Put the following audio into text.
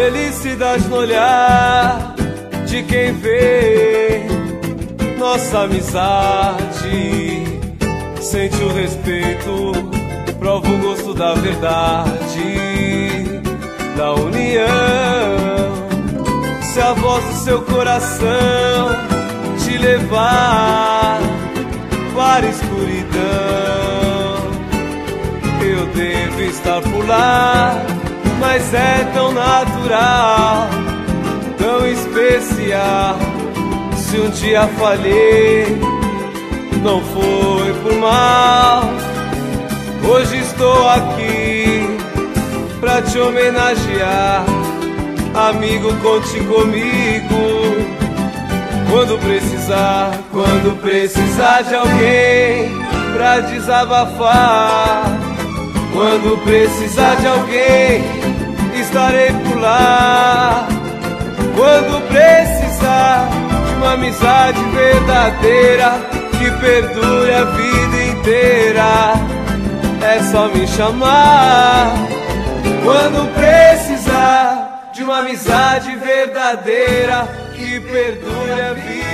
felicidade no olhar de quem vê nossa amizade. Sente o respeito, prova o gosto da verdade, da união. Se a voz do seu coração te levar para a escuridão, eu devo estar por lá, mas é tão natural, tão especial. Se um dia falhei, não foi por mal. Hoje estou aqui pra te homenagear. Amigo, conte comigo quando precisar de alguém pra desabafar. Quando precisar de alguém, estarei por lá. Quando precisar de uma amizade verdadeira que perdure a vida inteira, é só me chamar. Quando precisar de uma amizade verdadeira que perdure a vida